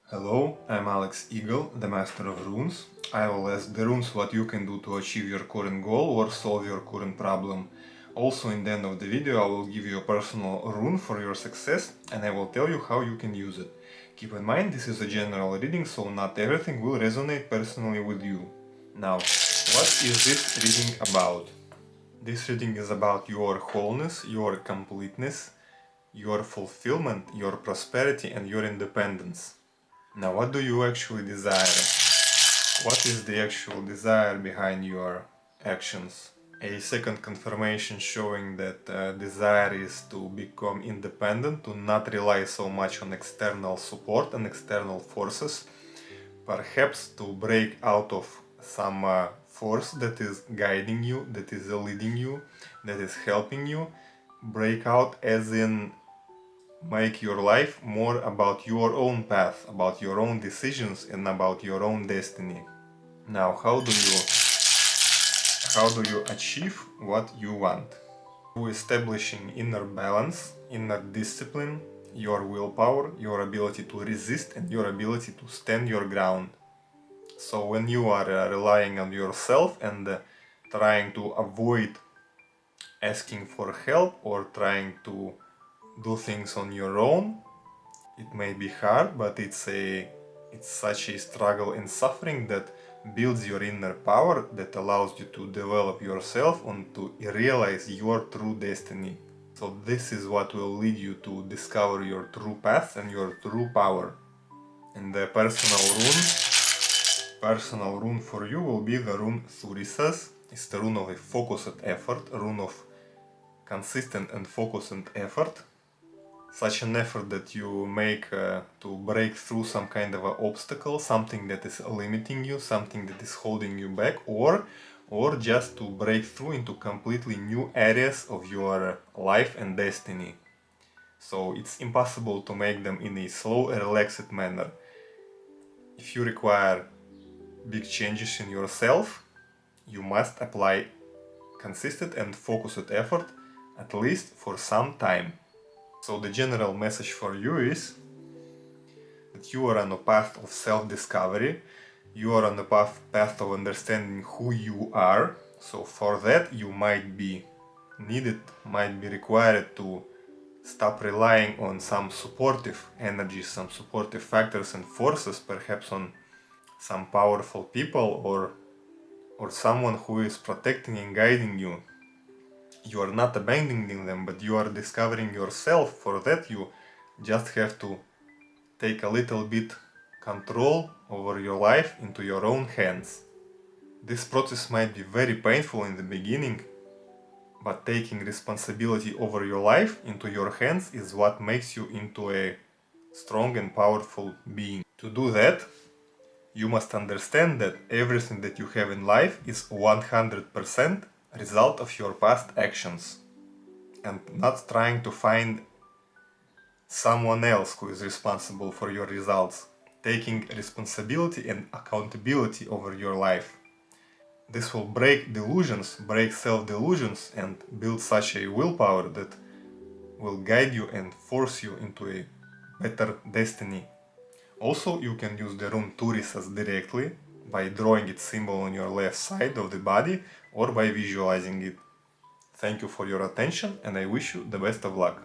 Hello, I'm Alex Eagle, the Master of Runes. I will ask the runes what you can do to achieve your current goal or solve your current problem. Also, in the end of the video, I will give you a personal rune for your success and I will tell you how you can use it. Keep in mind, this is a general reading, so not everything will resonate personally with you. Now, what is this reading about? This reading is about your wholeness, your completeness, your fulfillment, your prosperity and your independence. Now, what do you actually desire? What is the actual desire behind your actions? A second confirmation showing that desire is to become independent, to not rely so much on external support and external forces, perhaps to break out of some force that is guiding you, that is leading you, that is helping you. Break out as in make your life more about your own path, about your own decisions and about your own destiny. Now, how do you achieve what you want? Through establishing inner balance, inner discipline, your willpower, your ability to resist and your ability to stand your ground. So when you are relying on yourself and trying to avoid asking for help or trying to do things on your own, it may be hard, but it's such a struggle and suffering that builds your inner power, that allows you to develop yourself and to realize your true destiny. So this is what will lead you to discover your true path and your true power. And the personal rune for you will be the rune Thurisas. It's the rune of a focused effort, a rune of consistent and focused effort. Such an effort that you make to break through some kind of an obstacle, something that is limiting you, something that is holding you back, or just to break through into completely new areas of your life and destiny. So it's impossible to make them in a slow and relaxed manner. If you require big changes in yourself, you must apply consistent and focused effort, at least for some time. So the general message for you is that you are on a path of self-discovery, you are on a path of understanding who you are. So for that you might be required to stop relying on some supportive energies, some supportive factors and forces, perhaps on some powerful people or someone who is protecting and guiding you. You are not abandoning them, but you are discovering yourself. For that you just have to take a little bit control over your life into your own hands. This process might be very painful in the beginning, but taking responsibility over your life into your hands is what makes you into a strong and powerful being. To do that, you must understand that everything that you have in life is 100% result of your past actions, and not trying to find someone else who is responsible for your results, taking responsibility and accountability over your life. This will break delusions, break self-delusions, and build such a willpower that will guide you and force you into a better destiny. Also, you can use the rune Turisas directly by drawing its symbol on your left side of the body or by visualizing it. Thank you for your attention and I wish you the best of luck.